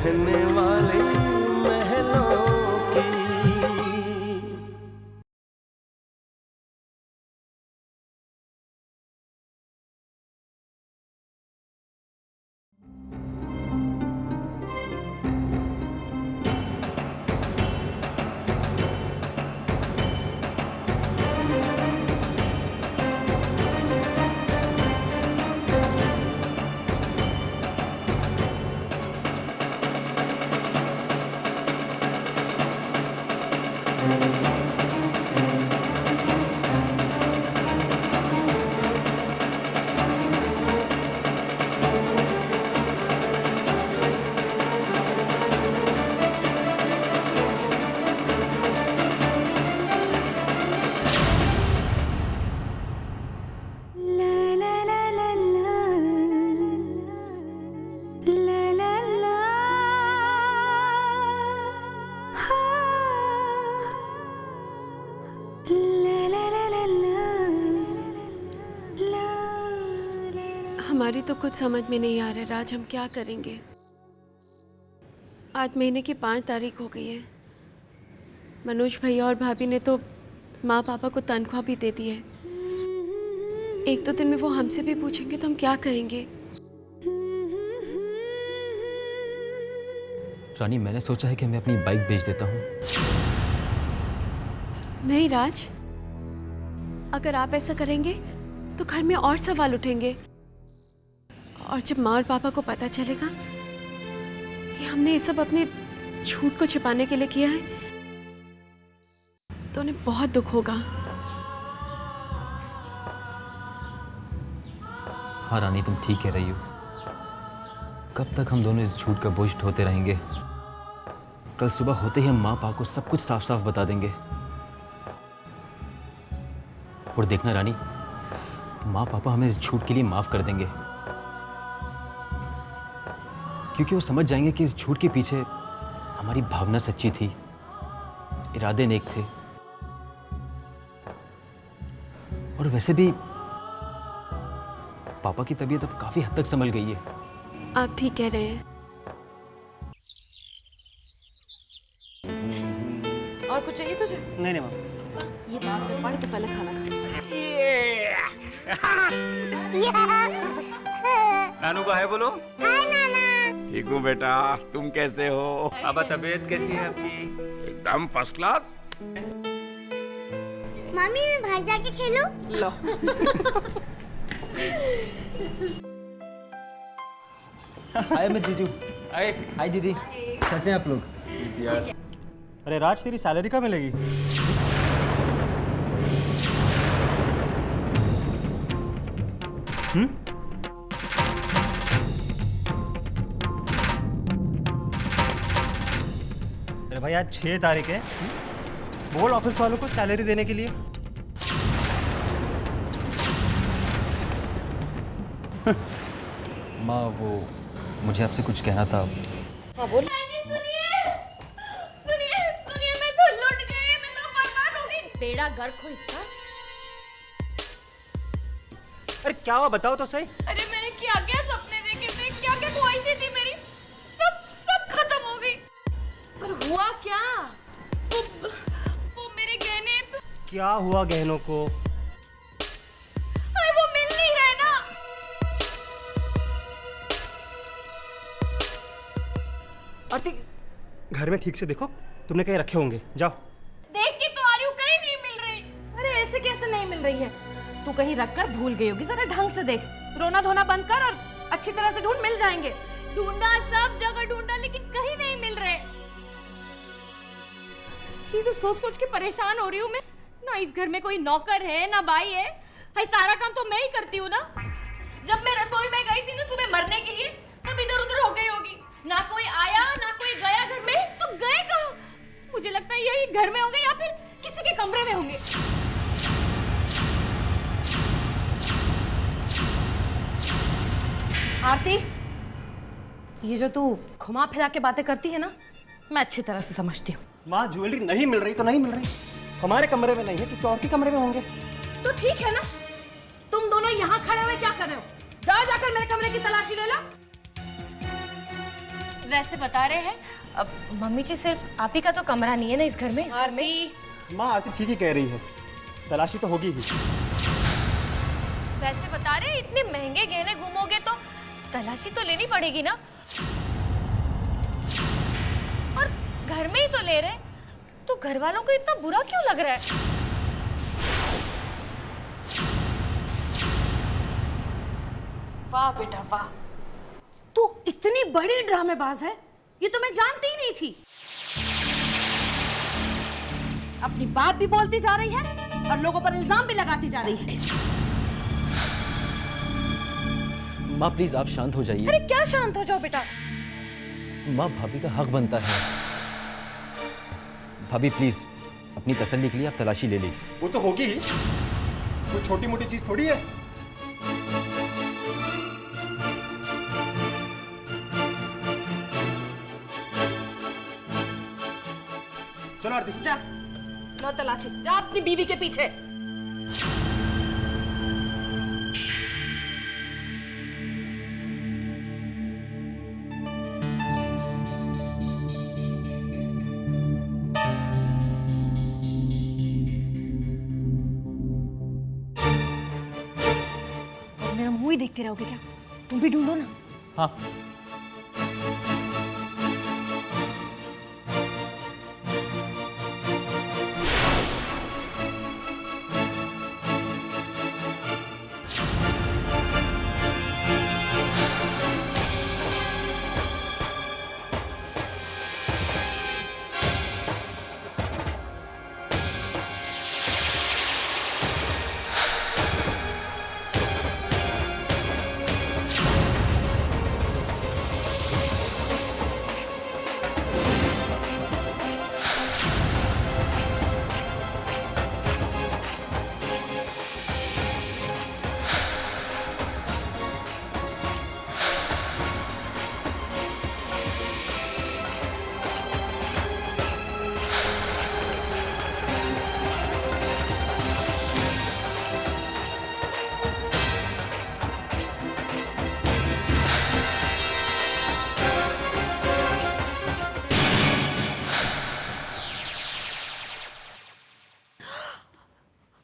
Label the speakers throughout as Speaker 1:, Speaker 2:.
Speaker 1: रहने वाले महलों की।
Speaker 2: हमारी तो कुछ समझ में नहीं आ रहा राज, हम क्या करेंगे। आज महीने की 5 तारीख हो गई है। मनोज भैया और भाभी ने तो माँ पापा को तनख्वाह भी दे दी है। 1-2 दिन में वो हमसे भी पूछेंगे तो हम क्या करेंगे।
Speaker 3: रानी, मैंने सोचा है कि मैं अपनी बाइक बेच देता हूँ।
Speaker 2: नहीं राज, अगर आप ऐसा करेंगे तो घर में और सवाल उठेंगे, और जब माँ और पापा को पता चलेगा कि हमने ये सब अपने झूठ को छिपाने के लिए किया है तो उन्हें बहुत दुख होगा।
Speaker 3: हाँ रानी, तुम ठीक कह रही हो। कब तक हम दोनों इस झूठ का बोझ ढोते रहेंगे? कल सुबह होते ही हम माँ पापा को सब कुछ साफ साफ बता देंगे। और देखना रानी, माँ पापा हमें इस झूठ के लिए माफ कर देंगे, क्योंकि वो समझ जाएंगे कि इस झूठ के पीछे हमारी भावना सच्ची थी, इरादे नेक थे। और वैसे भी पापा की तबीयत अब काफी हद तक संभल गई है।
Speaker 2: आप ठीक कह रहे हैं।
Speaker 4: और कुछ चाहिए तुझे?
Speaker 5: नहीं नहीं माँ।
Speaker 4: ये बात में पढ़ के पहले खाना खा।
Speaker 6: नानू का है बोलो।
Speaker 7: हाय नाना।
Speaker 6: ठीक हूँ बेटा, तुम कैसे हो?
Speaker 5: अब तबीयत कैसी है आपकी?
Speaker 6: एकदम फर्स्ट क्लास।
Speaker 7: मम्मी मैं बाहर जाके खेलूं?
Speaker 4: लो।
Speaker 5: हाय मैं जीजू। हाय दीदी। कैसे हैं आप लोग? अरे राज, तेरी सैलरी कब मिलेगी? अरे भाई, आज 6 तारीख है। बोल ऑफिस वालों को सैलरी देने के लिए।
Speaker 3: माँ, वो मुझे आपसे कुछ कहना था।
Speaker 4: हाँ बोल।
Speaker 8: सुनिए मैं तो लुट गई, मैं तो बर्बाद हो गई।
Speaker 4: बेड़ा गर्क हो इसका।
Speaker 5: अरे क्या हुआ, बताओ तो सही।
Speaker 8: अरे मैंने क्या क्या सपने देखे थे, क्या क्या ख्वाहिशें थी मेरी, सब खत्म हो गई।
Speaker 4: पर हुआ क्या?
Speaker 8: वो मेरे गहने।
Speaker 5: क्या हुआ गहनों को?
Speaker 8: अरे वो मिल नहीं रहे ना।
Speaker 5: आरती, घर में ठीक से देखो, तुमने कहीं रखे होंगे। जाओ।
Speaker 8: देख के तो आ रही हूँ, कहीं नहीं मिल रही।
Speaker 4: अरे ऐसे कैसे नहीं मिल रही है? तू कहीं रखकर भूल गई होगी। जरा ढंग से देख, रोना धोना बंद कर और अच्छी तरह से ढूंढ, मिल जाएंगे।
Speaker 8: ढूंढा, सब जगह ढूंढा, लेकिन कहीं नहीं मिल रहे। ये तो सोच सोच के परेशान हो रही हूँ मैं। ना इस घर में कोई नौकर है ना भाई है। भाई सारा काम तो मैं ही करती हूँ ना। जब मैं रसोई में गई थी ना सुबह मरने के लिए, तब इधर उधर हो गई होगी। ना कोई आया ना कोई गया घर में। तो गए कहाँ? मुझे लगता है यही घर में होंगे या फिर किसी के कमरे में होंगे।
Speaker 4: आरती, ये जो तू घुमा फिरा के बातें करती है ना, मैं अच्छी तरह से समझती हूँ।
Speaker 5: माँ, ज्वेलरी नहीं मिल रही तो नहीं मिल रही। हमारे कमरे में नहीं है, किसी और के कमरे में होंगे।
Speaker 4: तो ठीक है ना, तुम दोनों यहाँ खड़े हुए क्या कर रहे हो? जाओ जाकर मेरे कमरे की तलाशी ले लो।
Speaker 8: वैसे बता रहे हैं, अब मम्मी जी सिर्फ आप ही का तो कमरा नहीं है ना इस घर में।
Speaker 5: माँ आरती ठीक ही कह रही है, तलाशी तो होगी ही।
Speaker 8: वैसे बता रहे हैं, इतने महंगे गहने घूमोगे तो तलाशी तो लेनी पड़ेगी ना। और घर में ही तो ले रहे, तो घर वालों को इतना बुरा क्यों लग रहा है?
Speaker 4: वाह बेटा वाह, तू इतनी बड़ी ड्रामेबाज है, ये तो मैं जानती ही नहीं थी। अपनी बात भी बोलती जा रही है और लोगों पर इल्जाम भी लगाती जा रही है।
Speaker 3: माँ प्लीज आप शांत हो जाइए।
Speaker 4: अरे क्या शांत हो जाओ बेटा।
Speaker 3: माँ भाभी का हक बनता है। भाभी प्लीज अपनी तसल्ली के लिए आप तलाशी ले ली।
Speaker 5: वो तो होगी ही, कोई छोटी मोटी चीज थोड़ी है। चलो आरती।
Speaker 4: जा लो तलाशी, जा अपनी बीवी के पीछे।
Speaker 8: मेरा मुंह ही देखते रहोगे क्या? तुम भी ढूंढो ना।
Speaker 5: हाँ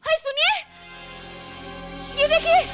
Speaker 8: हाय सुनिए, ये देखिए।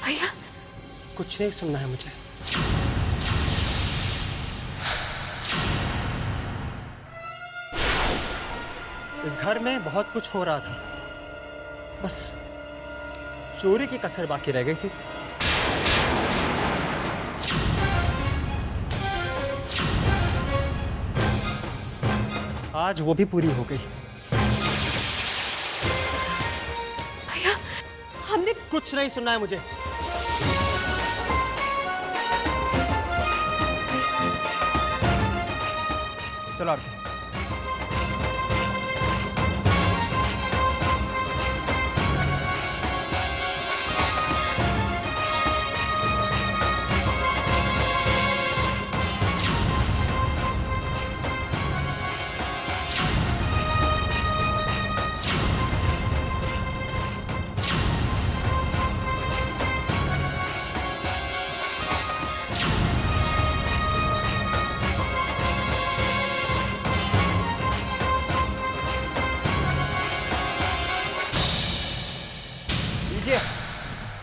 Speaker 2: भैया
Speaker 5: कुछ नहीं सुनना है मुझे। इस घर में बहुत कुछ हो रहा था, बस चोरी की कसर बाकी रह गई थी। आज वो भी पूरी हो गई।
Speaker 2: भैया हमने
Speaker 5: कुछ नहीं सुनना है मुझे। चलो आरती।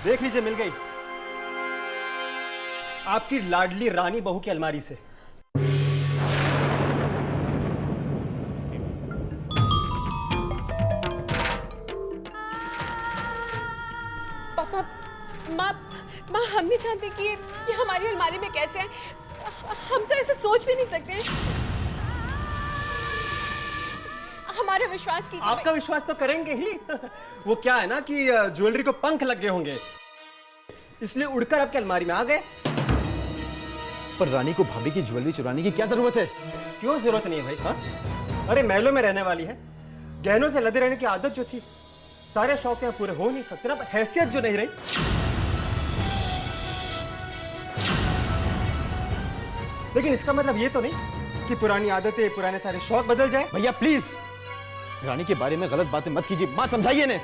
Speaker 5: देख लीजिए, मिल गई आपकी लाडली रानी बहू की अलमारी से।
Speaker 2: पापा, माँ माँ हम नहीं जानते कि ये हमारी अलमारी में कैसे है। हम तो ऐसे सोच भी नहीं सकते। हमारा विश्वास कीजिए।
Speaker 5: आपका विश्वास तो करेंगे ही। वो क्या है ना कि ज्वेलरी को पंख लग गए होंगे, इसलिए उड़कर आपकी अलमारी में आ गए।
Speaker 3: पर रानी को भाभी की ज्वेलरी चुराने की क्या जरूरत है?
Speaker 5: क्यों जरूरत नहीं है भाई? हाँ, अरे महलों में रहने वाली है, गहनों से लदे रहने की आदत जो थी, सारे शौक यहाँ पूरे हो नहीं सकते ना, हैसियत जो नहीं रही। लेकिन इसका मतलब ये तो नहीं कि पुरानी आदतें, पुराने सारे शौक बदल जाए।
Speaker 3: भैया प्लीज रानी के बारे में गलत बातें मत कीजिए। माँ समझाइए ने।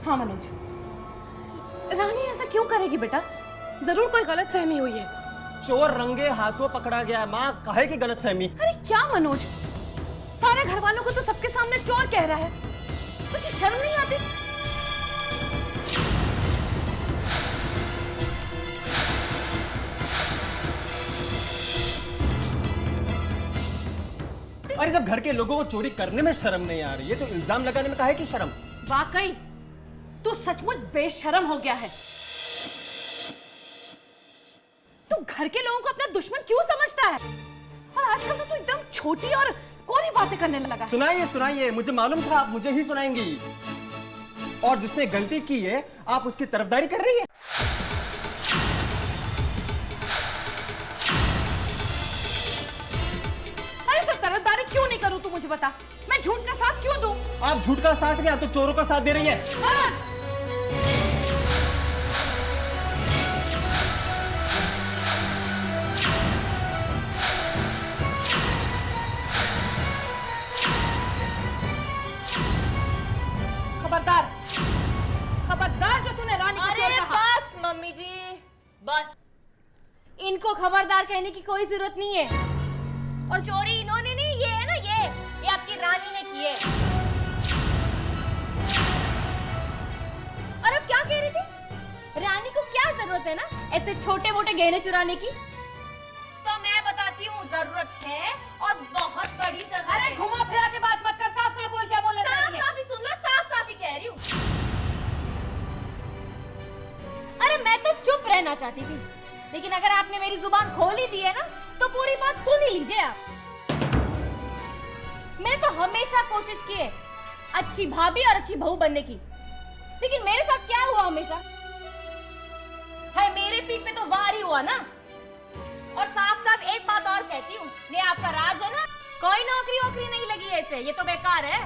Speaker 4: हाँ मनोज, रानी ऐसा क्यों करेगी बेटा? जरूर कोई गलत फहमी हुई है।
Speaker 5: चोर रंगे हाथों पकड़ा गया। माँ, काहे की गलतफहमी?
Speaker 4: अरे क्या मनोज, सारे घर वालों को तो सबके सामने चोर कह रहा है, तुझे शर्म नहीं आती?
Speaker 5: अरे जब घर के लोगों को चोरी करने में शर्म नहीं आ रही है, तो इल्जाम लगाने में काहे की शर्म?
Speaker 4: वाकई तू सचमुच बेशरम हो गया है। तू घर के लोगों को अपना दुश्मन क्यों समझता है? और आजकल तो तू एकदम छोटी और कोरी बातें करने लगा है।
Speaker 5: सुनाइए सुनाइए, मुझे मालूम था आप मुझे ही सुनाएंगी। और जिसने गलती की है, आप उसकी तरफदारी कर रही है।
Speaker 4: अरे तो तरफदारी क्यों नहीं करूं, तू मुझे बता। मैं झूठ का साथ क्यों दूं?
Speaker 5: आप झूठ का साथ नहीं, आप तो चोरों का साथ दे रही है।
Speaker 4: बस। खबरदार, खबरदार जो तूने रानी को चोर कहा।
Speaker 8: बस मम्मी जी, बस। इनको खबरदार कहने की कोई जरूरत नहीं है। और चोरी इन्होंने नहीं, ये है ना, ये आपकी रानी ने की है। और अब क्या कह रही थी? रानी को क्या जरूरत है ना ऐसे छोटे मोटे गहने चुराने की? तो मैं बताती हूँ, जरूरत है और बहुत बड़ी जरूरत है।
Speaker 4: अरे घुमा फिरा के बात मत कर, साफ साफ बोल, क्या बोल रही है?
Speaker 8: साफ साफ ही सुन लो, साफ साफ ही कह रही हूँ। अरे मैं तो चुप रहना चाहती थी, लेकिन अगर आपने मेरी जुबान खोल ही दी है ना, तो पूरी बात सुन ही लीजिए आप। मैंने तो हमेशा कोशिश की है अच्छी भाभी और अच्छी बहू बनने की, लेकिन मेरे साथ क्या हुआ हमेशा? है मेरे पीठ पे तो वार ही हुआ ना। और साफ साफ एक बात और कहती हूँ, ये आपका राज है ना, कोई नौकरी वोकरी नहीं लगी ऐसे, ये तो बेकार है।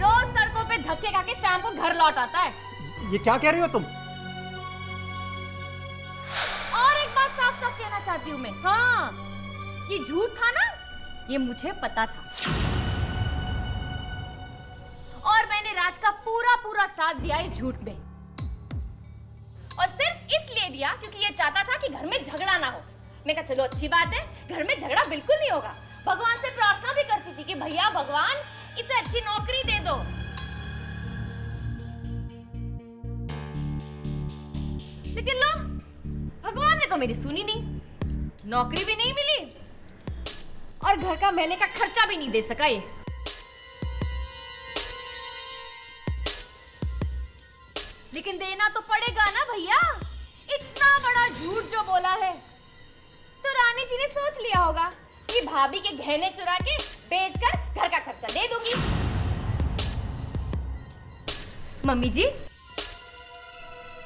Speaker 8: रोज सड़कों पे धक्के खा के शाम को घर लौट आता है।
Speaker 5: ये क्या कह रही हो तुम?
Speaker 8: और एक बात साफ साफ कहना चाहती हूँ मैं, हाँ, ये झूठ था ना, ये मुझे पता था। और मैंने राज का पूरा पूरा साथ दिया इस झूठ में, और सिर्फ इसलिए दिया क्योंकि ये चाहता था कि घर में झगड़ा ना हो। मैं कहा चलो अच्छी बात है, घर में झगड़ा बिल्कुल नहीं होगा। भगवान से प्रार्थना भी करती थी कि भैया भगवान इसे अच्छी नौकरी दे दो। लेकिन लो, भगवान ने तो मेरी सुनी नहीं, नौकरी भी नहीं मिली और घर का महीने का खर्चा भी नहीं दे सका ये। लेकिन देना तो पड़ेगा ना भैया, इतना बड़ा झूठ जो बोला है। तो रानी जी ने सोच लिया होगा कि भाभी के गहने चुरा के बेचकर घर का खर्चा दे दूंगी। मम्मी जी,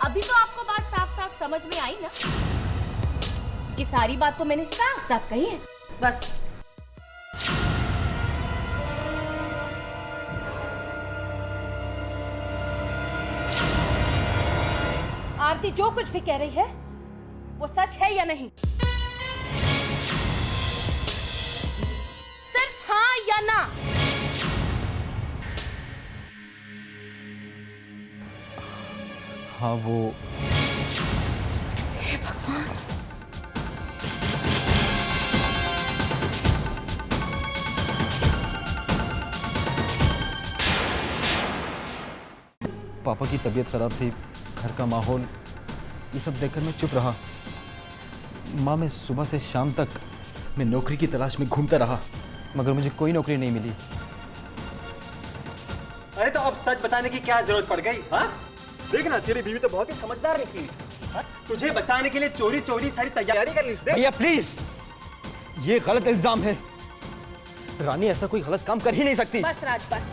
Speaker 8: अभी तो आपको बात साफ साफ समझ में आई ना? ये सारी बात तो मैंने साफ साफ कही है।
Speaker 4: बस आरती जो कुछ भी कह रही है वो सच है या नहीं? सिर्फ हाँ या ना?
Speaker 3: हाँ वो
Speaker 4: हे भगवान,
Speaker 3: पापा की तबीयत खराब थी, घर का माहौल, ये सब देखकर मैं चुप रहा। माँ, मैं सुबह से शाम तक मैं नौकरी की तलाश में घूमता रहा, मगर मुझे कोई नौकरी नहीं मिली।
Speaker 5: अरे तो अब सच बताने की क्या जरूरत पड़ गई? हाँ, देखना तेरी बीवी तो बहुत ही समझदार निकली। हाँ? तुझे बचाने के लिए चोरी चोरी सारी तैयारी कर ली उसने।
Speaker 3: भैया प्लीज, ये गलत इल्जाम है। रानी ऐसा कोई गलत काम कर ही नहीं सकती।
Speaker 4: बस राज, बस।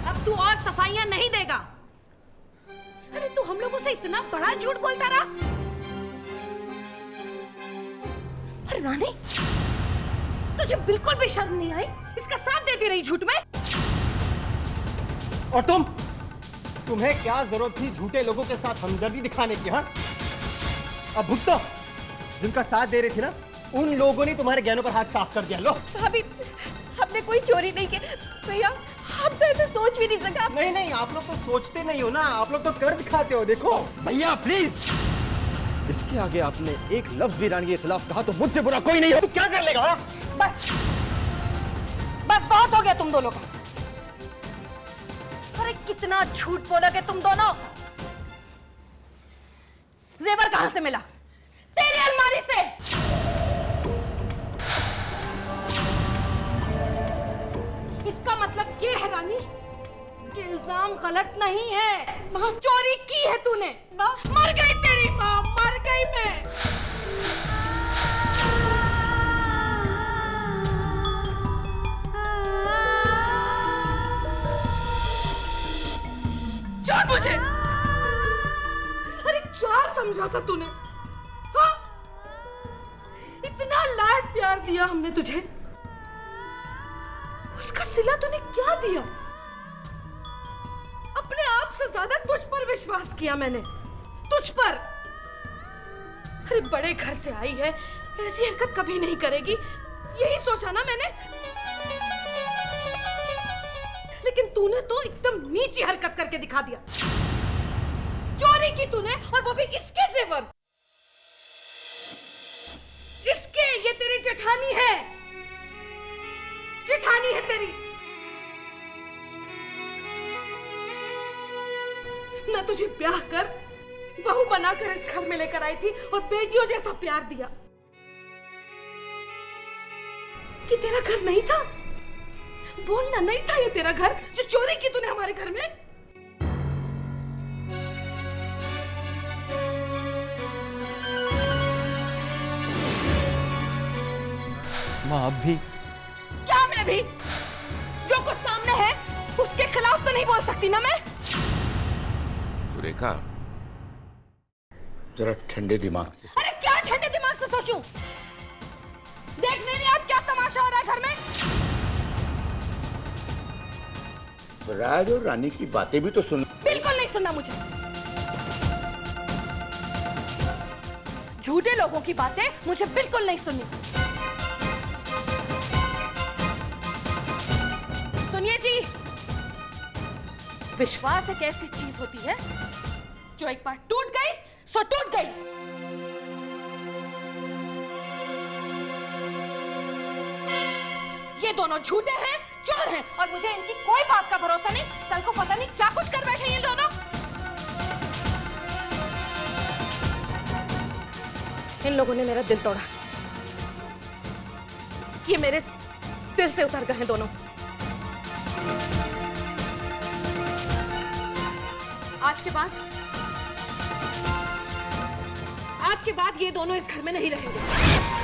Speaker 4: अब तू और सफाइयां नहीं देगा। अरे तू हम लोगों से इतना बड़ा झूठ बोलता रहा। अरे रानी, तुझे बिल्कुल भी शर्म नहीं आई? इसका साथ देती रही झूठ में।
Speaker 5: और तुम्हें क्या जरूरत थी झूठे लोगों के साथ हमदर्दी दिखाने की? हाँ, अब भुगतो। जिनका साथ दे रही थी ना, उन लोगों ने तुम्हारे गहनों पर हाथ साफ कर दिया। लो।
Speaker 2: भाभी, हमने कोई चोरी नहीं की भैया, हम तो ऐसे सोच भी नहीं सका।
Speaker 5: नहीं नहीं, आप लोग तो सोचते नहीं हो ना, आप लोग तो कर दिखाते हो। देखो
Speaker 3: भैया प्लीज, इसके आगे आपने एक लफ्ज भी रानी के खिलाफ कहा तो मुझसे बुरा कोई नहीं है।
Speaker 5: तू क्या कर लेगा? हाँ?
Speaker 4: बस बस, बहुत हो गया तुम दोनों का। अरे कितना झूठ बोलोगे तुम दोनों। जेवर कहां से मिला? तेरी अलमारी से। इसका मतलब ये है रानी कि इल्जाम गलत नहीं है। मां, चोरी की है तूने। मां, मर गई तेरी मां, मर गई मैं। छोड़ मुझे। अरे क्या समझा था तूने? हाँ? इतना लाड प्यार दिया हमने तुझे, उसका सिला तूने क्या दिया? अपने आप से ज्यादा तुझ पर विश्वास किया मैंने, तुझ पर। अरे बड़े घर से आई है, ऐसी हरकत कभी नहीं करेगी, यही सोचा ना मैंने। लेकिन तूने तो एकदम नीची हरकत करके दिखा दिया। चोरी की तूने, और वो भी इसके जेवर। इसके, ये तेरी जेठानी है, जेठानी है तेरी। मैं तुझे ब्याह कर, बहू बनाकर इस घर में लेकर आई थी और बेटियों जैसा प्यार दिया। कि तेरा घर नहीं था? बोलना, नहीं था ये तेरा घर जो चोरी की तूने हमारे घर में?
Speaker 3: माँ, अब भी?
Speaker 4: क्या मैं भी? जो कुछ सामने है उसके खिलाफ तो नहीं बोल सकती ना मैं।
Speaker 6: सुरेखा, जरा ठंडे दिमाग से।
Speaker 4: अरे क्या ठंडे दिमाग से सोचूं? देख नहीं रही आप क्या तमाशा हो रहा है घर में?
Speaker 6: राज और रानी की बातें भी तो सुन।
Speaker 4: बिल्कुल नहीं सुनना मुझे। झूठे लोगों की बातें मुझे बिल्कुल नहीं सुननी। सुनिए जी, विश्वास एक ऐसी चीज होती है जो एक बार टूट गई सो टूट गई। ये दोनों झूठे हैं, चोर हैं, और मुझे इनकी कोई बात का भरोसा नहीं। कल को पता नहीं क्या कुछ कर बैठे ये दोनों। इन लोगों ने मेरा दिल तोड़ा। ये मेरे दिल से उतर गए हैं दोनों। आज के बाद ये दोनों इस घर में नहीं रहेंगे।